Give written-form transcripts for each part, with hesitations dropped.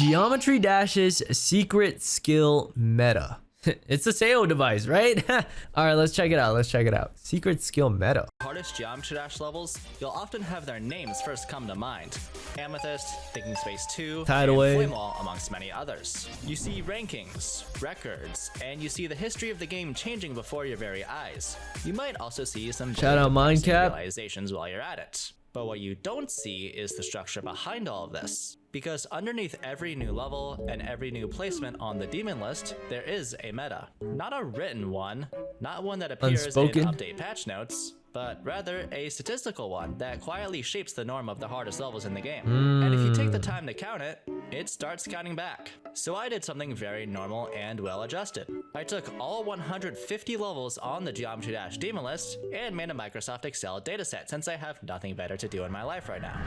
GeometryDash's secret skill meta. It's a SEO device, right? All right, let's check it out. Secret skill meta. Hardest GeometryDash levels, you'll often have their names first come to mind. Amethyst, Thinking Space 2, Tidal and Wave. Flame Wall, amongst many others. You see rankings, records, and you see the history of the game changing before your very eyes. You might also see some Shout out Mindcap. realizations while you're at it. But what you don't see is the structure behind all of this. Because underneath every new level and every new placement on the demon list, there is a meta. Not a written one, not one that appears Unspoken. in update patch notes, but rather a statistical one that quietly shapes the norm of the hardest levels in the game. And if you take the time to count it, it starts counting back. So I did something very normal and well adjusted. I took all 150 levels on the GeometryDash demon list and made a Microsoft Excel dataset since I have nothing better to do in my life right now.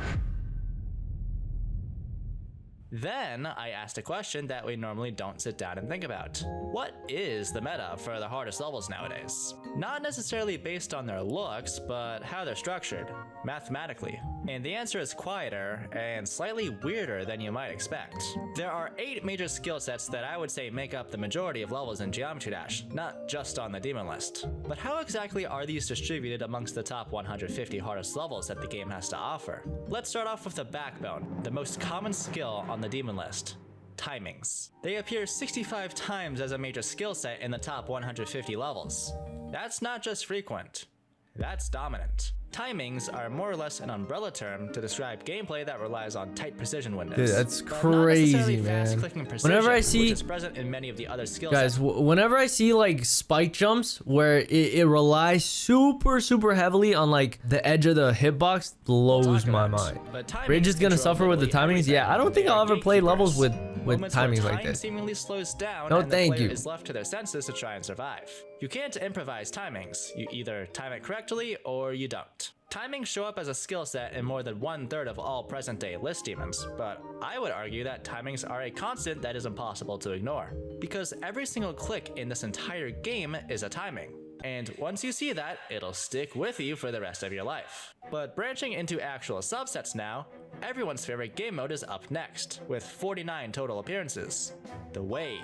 Then I asked a question that we normally don't sit down and think about. What is the meta for the hardest levels nowadays? Not necessarily based on their looks, but how they're structured, mathematically. And the answer is quieter and slightly weirder than you might expect. There are 8 major skill sets that I would say make up the majority of levels in GeometryDash, not just on the demon list. But how exactly are these distributed amongst the top 150 hardest levels that the game has to offer? Let's start off with the backbone, the most common skill on the demon list. Timings. They appear 65 times as a major skill set in the top 150 levels. That's not just frequent, that's dominant. Timings are more or less an umbrella term to describe gameplay that relies on tight precision windows. Dude, that's but not crazy, necessarily man. fast-clicking precision, Whenever I see, which is present in many of the other skill guys, sets. whenever I see like spike jumps where it relies super heavily on like the edge of the hitbox, blows my mind. Rage is gonna suffer with the timings. Yeah, I don't think I'll ever play levels with timings like this. Seemingly slows down No, and the thank player you. is left to their senses to try and survive. You can't improvise timings. You either time it correctly or you don't. Timings show up as a skill set in more than 1/3 of all present-day list demons, but I would argue that timings are a constant that is impossible to ignore, because every single click in this entire game is a timing. And once you see that, it'll stick with you for the rest of your life. But branching into actual subsets now, everyone's favorite game mode is up next, with 49 total appearances. The Wave.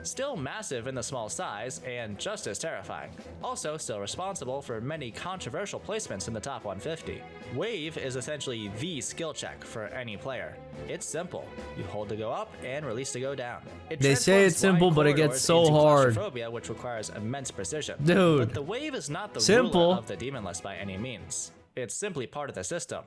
Still massive in the small size, and just as terrifying. Also still responsible for many controversial placements in the top 150. Wave is essentially the skill check for any player. It's simple. You hold to go up and release to go down. They say it's simple, but it gets so hard. Claustrophobia, which requires immense precision. Dude, but the Wave is not the simple. ruler of the demon list by any means. It's simply part of the system.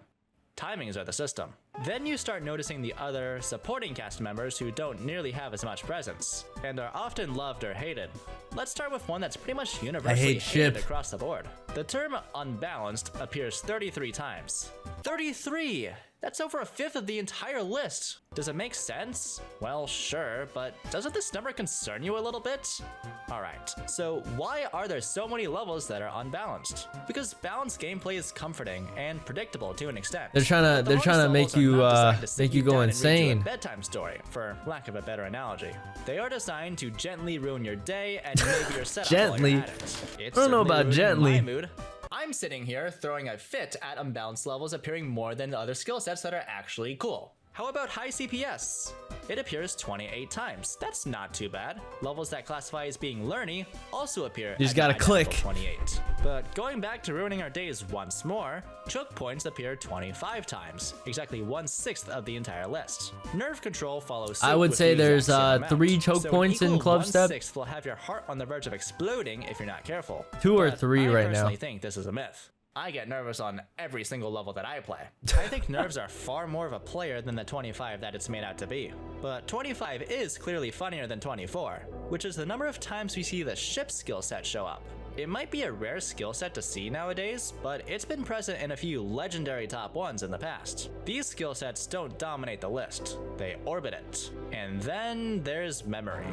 Timings are the system. Then you start noticing the other supporting cast members who don't nearly have as much presence, and are often loved or hated. Let's start with one that's pretty much universally hated across the board. The term unbalanced appears 33 times. 33! That's over 1/5 of the entire list. Does it make sense? Well, sure, but doesn't this number concern you a little bit? Alright, so why are there so many levels that are unbalanced? Because balanced gameplay is comforting and predictable to an extent. They're trying to make you go insane. Bedtime story, for lack of a better analogy. They are designed to gently ruin your day and maybe your setup Gently? while you're at it. I don't know about gently. My mood. I'm sitting here throwing a fit at unbalanced levels appearing more than the other skill sets that are actually cool. How about high CPS? It appears 28 times. That's not too bad. Levels that classify as being learny also appear. You just gotta click. 28. But going back to ruining our days once more, choke points appear 25 times, exactly 1/6 of the entire list. Nerve control follows suit. I would with say the there's exact same 3 amount. choke So points in equal Club Step. 1/6 will have your heart on the verge of exploding if you're not careful. 2 or But 3 right I now. personally think this is a myth. I get nervous on every single level that I play. I think nerves are far more of a player than the 25 that it's made out to be. But 25 is clearly funnier than 24, which is the number of times we see the ship skill set show up. It might be a rare skill set to see nowadays, but it's been present in a few legendary top 1s in the past. These skill sets don't dominate the list, they orbit it. And then there's memory.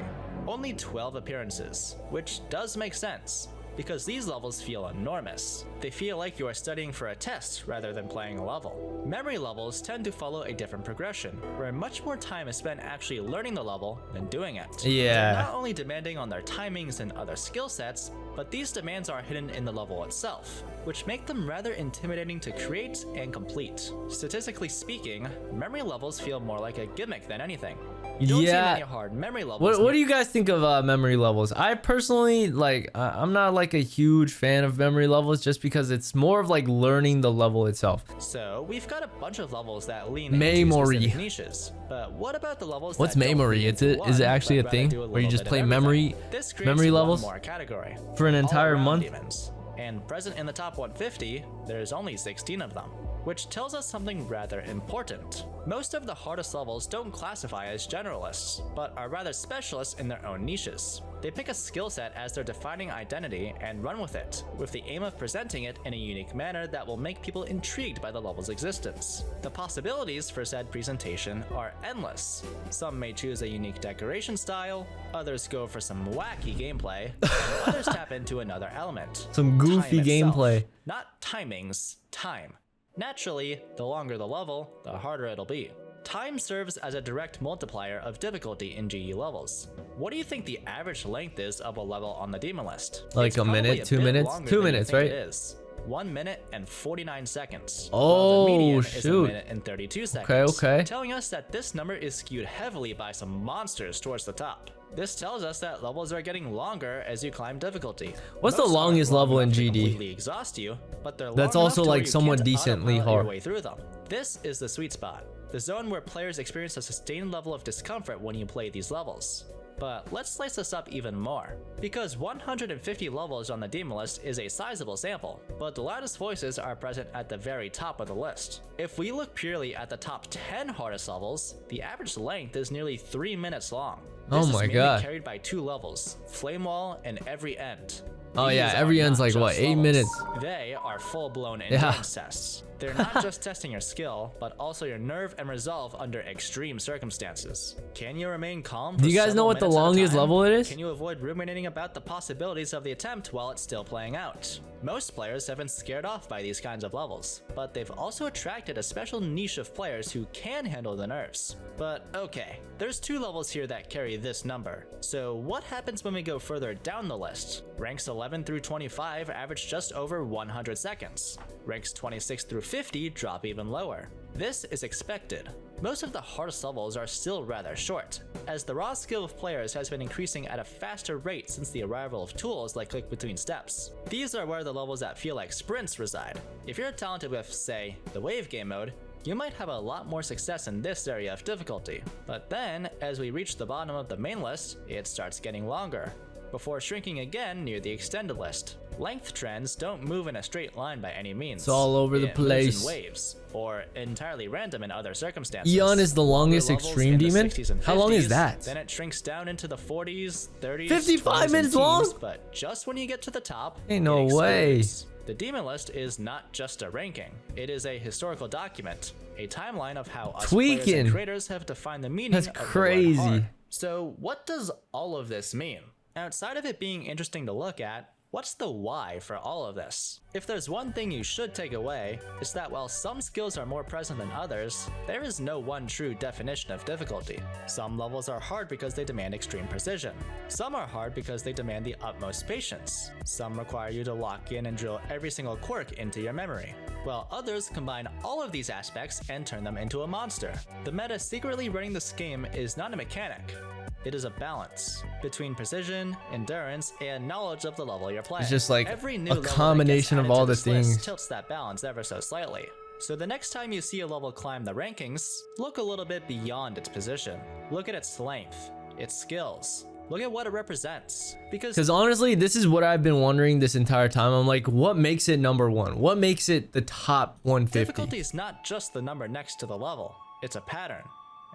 Only 12 appearances, which does make sense, because these levels feel enormous. They feel like you are studying for a test rather than playing a level. Memory levels tend to follow a different progression, where much more time is spent actually learning the level than doing it. Yeah. They're not only demanding on their timings and other skill sets, but these demands are hidden in the level itself, which make them rather intimidating to create and complete. Statistically speaking, memory levels feel more like a gimmick than anything. You don't see Yeah. many hard memory levels. What do you guys think of memory levels? I personally like. I'm not like a huge fan of memory levels just because it's more of like learning the level itself. So we've got a bunch of levels that lean into Memory. specific niches. But what about the levels What's that don't memory? lean Is into it one, actually a but rather thing do a where you little just bit of play everything? This creates memory one levels more category. for an entire All-around month? demons. And present in the top 150, there's only 16 of them, which tells us something rather important. Most of the hardest levels don't classify as generalists, but are rather specialists in their own niches. They pick a skill set as their defining identity and run with it, with the aim of presenting it in a unique manner that will make people intrigued by the level's existence. The possibilities for said presentation are endless. Some may choose a unique decoration style, others go for some wacky gameplay, and others tap into another element. Some goofy Time itself. gameplay. Not timings, time. Naturally, the longer the level, the harder it'll be. Time serves as a direct multiplier of difficulty in GE levels. What do you think the average length is of a level on the demon list? Like It's a probably minute, 2 bit minutes? longer 2 than you minutes, think right? It is. 1 minute and 49 seconds. Oh, while the median is a shoot. minute and 32 seconds. Okay. Telling us that this number is skewed heavily by some monsters towards the top. This tells us that levels are getting longer as you climb difficulty. What's the Most aren't longest long level in enough to GD? completely exhaust you, but they're That's long also enough to where like you somewhat can't decently autopilot your hard. way through them. This is the sweet spot, the zone where players experience a sustained level of discomfort when you play these levels. But let's slice this up even more. Because 150 levels on the demon list is a sizable sample, but the loudest voices are present at the very top of the list. If we look purely at the top 10 hardest levels, the average length is nearly 3 minutes long. Oh This is my mainly God. carried by 2 levels, Flame Wall and Every End. Oh yeah, These every are end's not like what, just 8 levels. minutes? They are full-blown Yeah. endurance tests. They're not just testing your skill, but also your nerve and resolve under extreme circumstances. Can you remain calm? Do you guys know what the longest level it is? Can you avoid ruminating about the possibilities of the attempt while it's still playing out? Most players have been scared off by these kinds of levels, but they've also attracted a special niche of players who can handle the nerves. But okay, there's 2 levels here that carry this number. So what happens when we go further down the list? Ranks 11 through 25 average just over 100 seconds. Ranks 26 through 50 drop even lower. This is expected. Most of the hardest levels are still rather short, as the raw skill of players has been increasing at a faster rate since the arrival of tools like click between steps. These are where the levels that feel like sprints reside. If you're talented with, say, the wave game mode, you might have a lot more success in this area of difficulty. But then, as we reach the bottom of the main list, it starts getting longer, before shrinking again near the extended list. Length trends don't move in a straight line by any means. It's all over the It moves place. in waves, or entirely random in other circumstances. Eon is the longest Longer levels extreme in the demon? 60s and How long is 50s, that? Then it shrinks down into the 40s, 30s, 55 20s, minutes and long? teens, but just when you get to the top, Ain't no it way. explodes. The demon list is not just a ranking, it is a historical document, a timeline of how us players Tweaking. and creators have defined the meaning That's of the word crazy. hard. So what does all of this mean? Outside of it being interesting to look at, what's the why for all of this? If there's one thing you should take away, it's that while some skills are more present than others, there is no one true definition of difficulty. Some levels are hard because they demand extreme precision. Some are hard because they demand the utmost patience. Some require you to lock in and drill every single quirk into your memory, while others combine all of these aspects and turn them into a monster. The meta secretly running this game is not a mechanic. It is a balance between precision, endurance, and knowledge of the level you're playing. It's just like Every a new level that combination gets of added all to the this list things. tilts that balance ever so slightly. So the next time you see a level climb the rankings, look a little bit beyond its position. Look at its length, its skills. Look at what it represents. Because honestly, this is what I've been wondering this entire time. I'm like, what makes it number 1? What makes it the top 150? difficulty is not just the number next to the level. It's a pattern,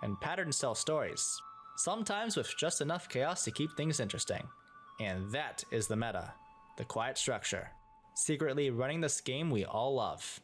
and patterns tell stories. Sometimes with just enough chaos to keep things interesting. And that is the meta, the quiet structure, secretly running this game we all love.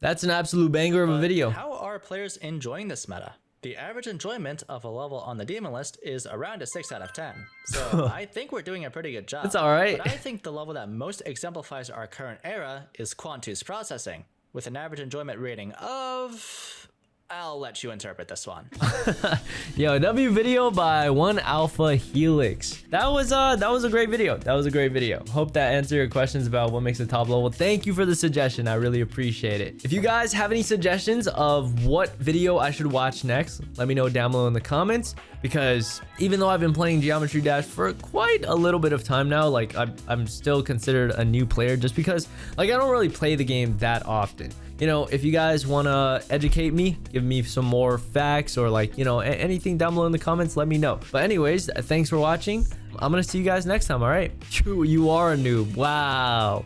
That's an absolute banger of a But video. how are players enjoying this meta? The average enjoyment of a level on the demon list is around a 6 out of 10. So I think we're doing a pretty good job. It's alright. But I think the level that most exemplifies our current era is Quantu's processing, with an average enjoyment rating of I'll let you interpret this one. Yo, W video by One Alpha Helix. That was a great video. That was a great video. Hope that answered your questions about what makes a top level. Thank you for the suggestion. I really appreciate it. If you guys have any suggestions of what video I should watch next, let me know down below in the comments, because even though I've been playing Geometry Dash for quite a little bit of time now, like I'm still considered a new player just because like I don't really play the game that often. You know, if you guys want to educate me, give me some more facts or like, you know, anything down below in the comments, let me know. But anyways, thanks for watching. I'm going to see you guys next time. All right. You are a noob. Wow.